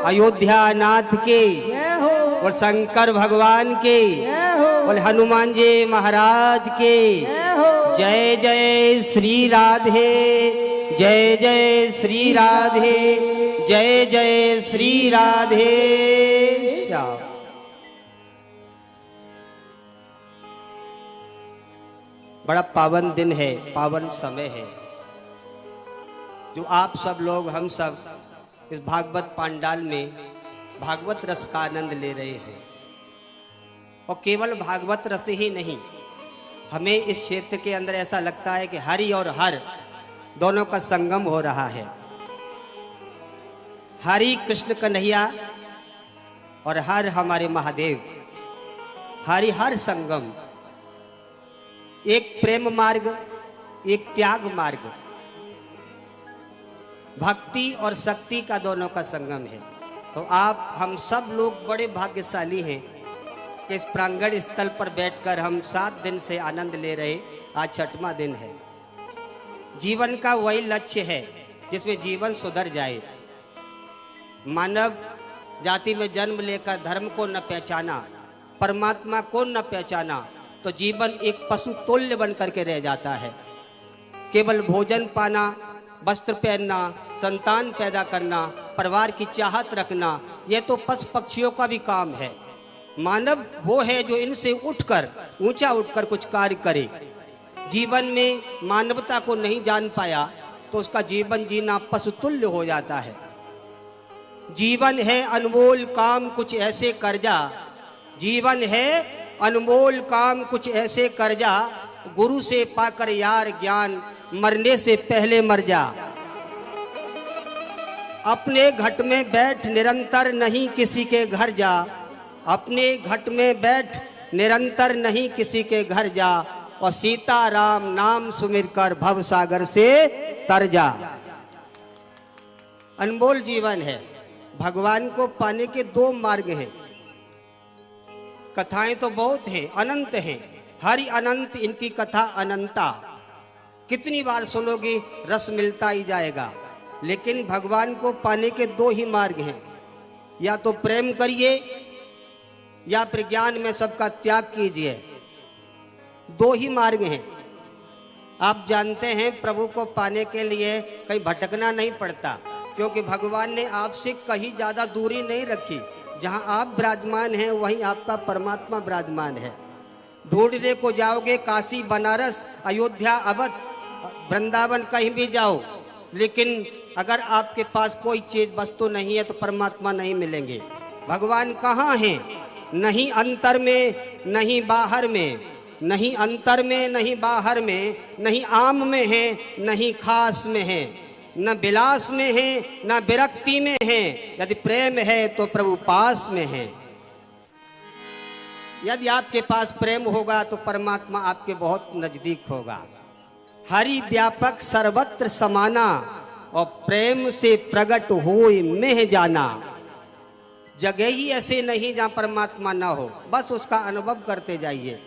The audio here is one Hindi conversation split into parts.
अयोध्या नाथ के, और शंकर भगवान के, और हनुमान जी महाराज के। जय जय श्री राधे, जय जय श्री राधे, जय जय श्री राधे श्याम। बड़ा पावन दिन है, पावन समय है, जो आप सब लोग, हम सब इस भागवत पांडाल में भागवत रस का आनंद ले रहे हैं। और केवल भागवत रस ही नहीं, हमें इस क्षेत्र के अंदर ऐसा लगता है कि हरि और हर दोनों का संगम हो रहा है। हरि कृष्ण कन्हैया और हर हमारे महादेव, हरि हर संगम, एक प्रेम मार्ग, एक त्याग मार्ग, भक्ति और शक्ति का दोनों का संगम है। तो आप हम सब लोग बड़े भाग्यशाली हैं कि इस प्रांगण स्थल पर बैठकर हम 7 दिन से आनंद ले रहे। आज 6वां दिन है। जीवन का वही लक्ष्य है जिसमें जीवन सुधर जाए। मानव जाति में जन्म लेकर धर्म को न पहचाना, परमात्मा को न पहचाना, तो जीवन एक पशु तुल्य बन करके रह जाता है। केवल भोजन पाना, वस्त्र पहनना, संतान पैदा करना, परिवार की चाहत रखना, यह तो पशु पक्षियों का भी काम है। मानव वो है जो इनसे उठकर, ऊंचा उठकर कुछ कार्य करे। जीवन में मानवता को नहीं जान पाया तो उसका जीवन जीना पशुतुल्य हो जाता है। जीवन है अनमोल काम कुछ ऐसे कर जा, जीवन है अनमोल काम कुछ ऐसे कर जा, गुरु से पाकर यार ज्ञान मरने से पहले मर जा। अपने घट में बैठ निरंतर नहीं किसी के घर जा, अपने घट में बैठ निरंतर नहीं किसी के घर जा, और सीता राम नाम सुमिर कर भव सागर से तर जा। अनमोल जीवन है। भगवान को पाने के 2 मार्ग हैं। कथाएं तो बहुत हैं, अनंत हैं, हरि अनंत, इनकी कथा अनंता। कितनी बार सुनोगे रस मिलता ही जाएगा। लेकिन भगवान को पाने के 2 ही मार्ग हैं। या तो प्रेम करिए या फिर ज्ञान में सबका त्याग कीजिए। 2 ही मार्ग हैं। आप जानते हैं प्रभु को पाने के लिए कहीं भटकना नहीं पड़ता, क्योंकि भगवान ने आपसे कहीं ज्यादा दूरी नहीं रखी। जहां आप विराजमान हैं वहीं आपका परमात्मा विराजमान है। ढूंढने को जाओगे काशी, बनारस, अयोध्या, अवध, वृंदावन, कहीं भी जाओ, लेकिन अगर आपके पास कोई चीज वस्तु नहीं है तो परमात्मा नहीं मिलेंगे। भगवान कहाँ हैं? नहीं अंतर में, नहीं बाहर में, नहीं अंतर में, नहीं बाहर में, नहीं आम में है, नहीं खास में है, न विलास में है, न विरक्ति में है। यदि प्रेम है तो प्रभु पास में है। यदि आपके पास प्रेम होगा तो परमात्मा आपके बहुत नजदीक होगा। हरि व्यापक सर्वत्र समाना, और प्रेम से प्रकट होए मेह जाना। जगह ही ऐसे नहीं जहां परमात्मा ना हो, बस उसका अनुभव करते जाइए।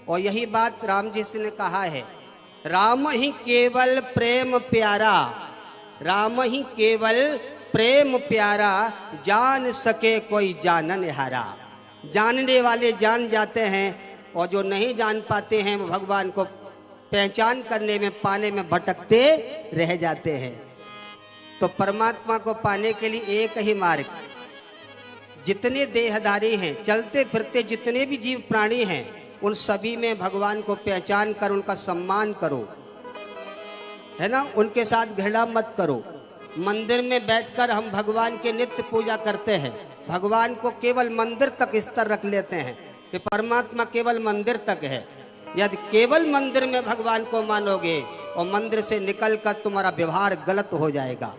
और यही बात राम जी से ने कहा है, राम ही केवल प्रेम प्यारा, राम ही केवल प्रेम प्यारा, जान सके कोई जानन हारा। जानने वाले जान जाते हैं, और जो नहीं जान पाते हैं वो भगवान को पहचान करने में, पाने में भटकते रह जाते हैं। तो परमात्मा को पाने के लिए एक ही मार्ग। जितने देहधारी हैं, चलते फिरते जितने भी जीव प्राणी हैं, उन सभी में भगवान को पहचान कर उनका सम्मान करो, है ना। उनके साथ घृणा मत करो। मंदिर में बैठकर हम भगवान के नित्य पूजा करते हैं। भगवान को केवल मंदिर तक स्तर रख लेते हैं कि परमात्मा केवल मंदिर तक है। यदि केवल मंदिर में भगवान को मानोगे और मंदिर से निकलकर तुम्हारा व्यवहार गलत हो जाएगा।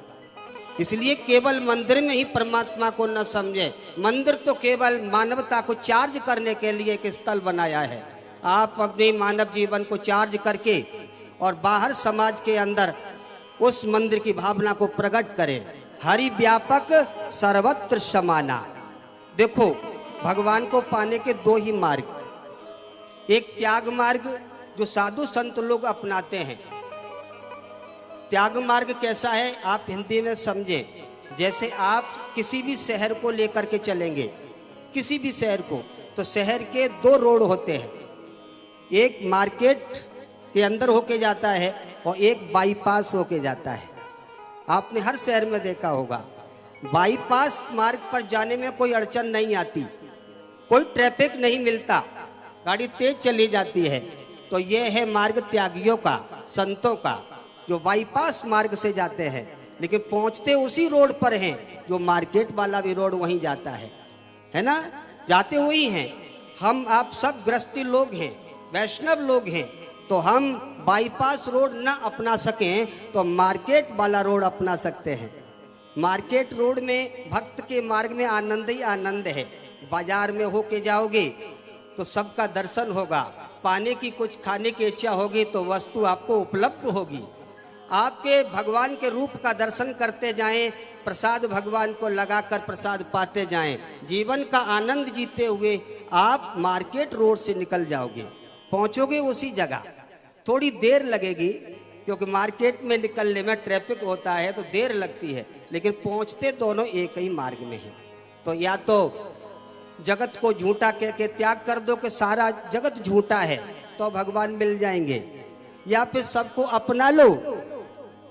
इसलिए केवल मंदिर में ही परमात्मा को न समझे। मंदिर तो केवल मानवता को चार्ज करने के लिए एक स्थल बनाया है। आप अपने मानव जीवन को चार्ज करके और बाहर समाज के अंदर उस मंदिर की भावना को प्रकट करें। हरि व्यापक सर्वत्र समाना। देखो, भगवान को पाने के 2 ही मार्ग। एक त्याग मार्ग जो साधु संत लोग अपनाते हैं। त्याग मार्ग कैसा है आप हिंदी में समझें। जैसे आप किसी भी शहर को लेकर के चलेंगे, किसी भी शहर को, तो शहर के दो रोड होते हैं, एक मार्केट के अंदर होके जाता है और एक बाईपास होके जाता है। आपने हर शहर में देखा होगा, बाईपास मार्ग पर जाने में कोई अड़चन नहीं आती, कोई ट्रैफिक नहीं मिलता, गाड़ी तेज चली जाती है। तो ये है मार्ग त्यागियों का, संतों का, जो बाईपास मार्ग से जाते हैं, लेकिन पहुंचते उसी रोड पर हैं जो मार्केट वाला भी रोड वहीं जाता है ना, जाते वही हैं। हम आप सब गृहस्थी लोग हैं, वैष्णव लोग हैं, तो हम बाईपास रोड ना अपना सकें तो मार्केट वाला रोड अपना सकते हैं। मार्केट रोड में भक्त के मार्ग में आनंद ही आनंद है। बाजार में होके जाओगे तो सबका दर्शन होगा, पाने की कुछ खाने की इच्छा होगी तो वस्तु आपको उपलब्ध होगी। आपके भगवान के रूप का दर्शन करते जाएं, प्रसाद भगवान को लगाकर प्रसाद पाते जाएं, जीवन का आनंद जीते हुए आप मार्केट रोड से निकल जाओगे, पहुंचोगे उसी जगह। थोड़ी देर लगेगी क्योंकि मार्केट में निकलने में ट्रैफिक होता है तो देर लगती है, लेकिन पहुंचते दोनों एक ही मार्ग में हैं। तो या तो जगत को झूठा कह के त्याग कर दो कि सारा जगत झूठा है तो भगवान मिल जाएंगे, या फिर सबको अपना लो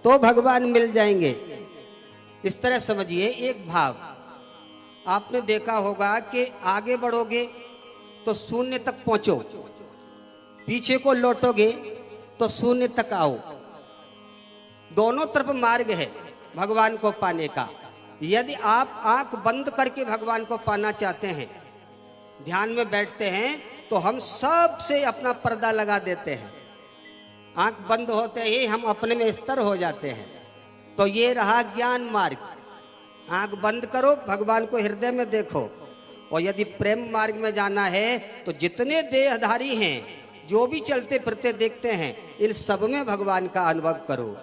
तो भगवान मिल जाएंगे। इस तरह समझिए एक भाव। आपने देखा होगा कि आगे बढ़ोगे तो शून्य तक पहुंचो, पीछे को लौटोगे तो शून्य तक आओ। दोनों तरफ मार्ग है भगवान को पाने का। यदि आप आंख बंद करके भगवान को पाना चाहते हैं, ध्यान में बैठते हैं, तो हम सब से अपना पर्दा लगा देते हैं, आंख बंद होते ही हम अपने में स्थिर हो जाते हैं। तो ये रहा ज्ञान मार्ग। आंख बंद करो, भगवान को हृदय में देखो। और यदि प्रेम मार्ग में जाना है तो जितने देहधारी हैं, जो भी चलते फिरते देखते हैं, इन सब में भगवान का अनुभव करो।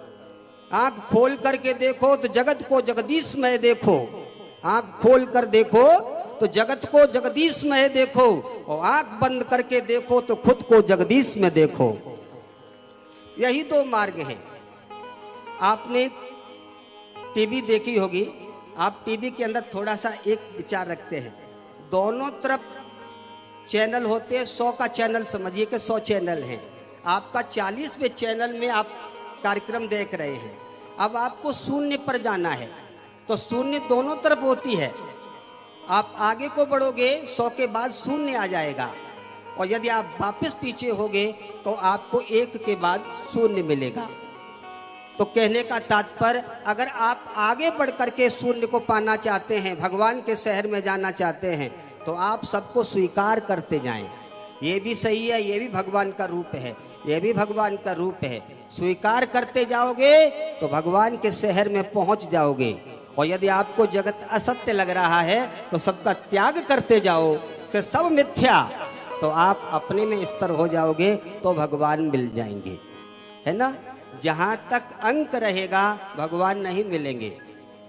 आंख खोल करके देखो तो जगत को जगदीशमय देखो, आंख खोल कर देखो तो जगत को जगदीशमय देखो, और आंख बंद करके देखो तो खुद को जगदीश में देखो। यही दो मार्ग हैं। आपने टीवी देखी होगी, आप टीवी के अंदर थोड़ा सा एक विचार रखते हैं, दोनों तरफ चैनल होते हैं, 100 का चैनल समझिए कि 100 चैनल हैं, आपका 40वें चैनल में आप कार्यक्रम देख रहे हैं। अब आपको शून्य पर जाना है तो शून्य दोनों तरफ होती है। आप आगे को बढ़ोगे 100 के बाद शून्य आ जाएगा, और यदि आप वापस पीछे होगे तो आपको 1 के बाद शून्य मिलेगा। तो कहने का तात्पर्य, अगर आप आगे बढ़ करके शून्य को पाना चाहते हैं, भगवान के शहर में जाना चाहते हैं, तो आप सबको स्वीकार करते जाएं। ये भी सही है, ये भी भगवान का रूप है, ये भी भगवान का रूप है। स्वीकार करते जाओगे तो भगवान के शहर में पहुंच जाओगे। और यदि आपको जगत असत्य लग रहा है तो सबका त्याग करते जाओ कि सब मिथ्या, तो आप अपने में स्थिर हो जाओगे, तो भगवान मिल जाएंगे, है ना। जहां तक अंक रहेगा भगवान नहीं मिलेंगे।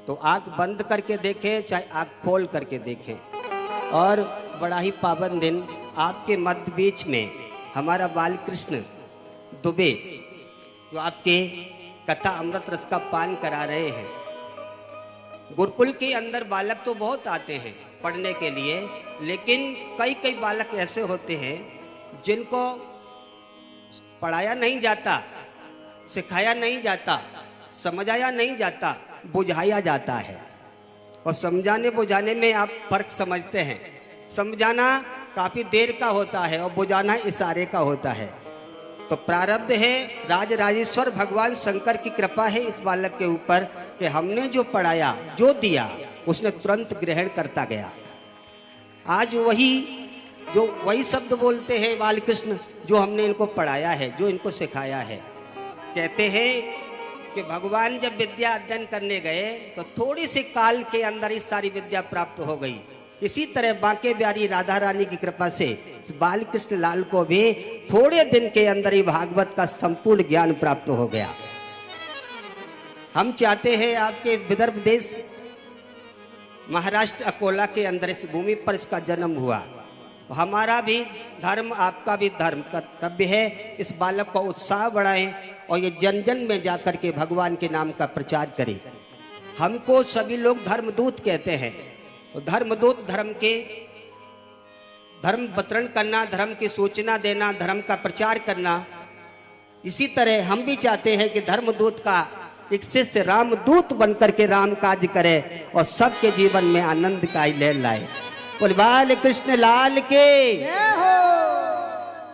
तो आंख बंद करके देखें चाहे आंख खोल करके देखें। और बड़ा ही पावन दिन, आपके मध्य बीच में हमारा बालकृष्ण दुबे, जो आपके कथा अमृत रस का पान करा रहे हैं। गुरुकुल के अंदर बालक तो बहुत आते हैं पढ़ने के लिए, लेकिन कई कई बालक ऐसे होते हैं जिनको पढ़ाया नहीं जाता, सिखाया नहीं जाता, समझाया नहीं जाता, बुझाया जाता है। और समझाने बुझाने में आप फर्क समझते हैं। समझाना काफी देर का होता है और बुझाना इशारे का होता है। तो प्रारब्ध है, राजराजेश्वर भगवान शंकर की कृपा है इस बालक के ऊपर कि हमने जो पढ़ाया, जो दिया, उसने तुरंत ग्रहण करता गया। आज वही शब्द बोलते हैं बालकृष्ण जो हमने इनको पढ़ाया है, जो इनको सिखाया है। कहते हैं कि भगवान जब विद्या अध्ययन करने गए तो थोड़ी सी काल के अंदर ही सारी विद्या प्राप्त हो गई। इसी तरह बांके बिहारी राधा रानी की कृपा से इस बालकृष्ण लाल को भी थोड़े दिन के अंदर ही भागवत का संपूर्ण ज्ञान प्राप्त हो गया। हम चाहते हैं आपके विदर्भ देश महाराष्ट्र अकोला के अंदर इस भूमि पर इसका जन्म हुआ। हमारा भी धर्म, आपका भी धर्म, कर्तव्य है इस बालक का उत्साह बढ़ाएं और ये जन जन में जाकर के भगवान के नाम का प्रचार करें। हमको सभी लोग धर्मदूत कहते हैं। तो धर्मदूत धर्म वितरण करना, धर्म की सूचना देना, धर्म का प्रचार करना। इसी तरह हम भी चाहते हैं कि धर्मदूत का एक शिष्य रामदूत बनकर के राम काज करे और सबके जीवन में आनंद का लहर लाए। बोल बाल कृष्ण लाल के।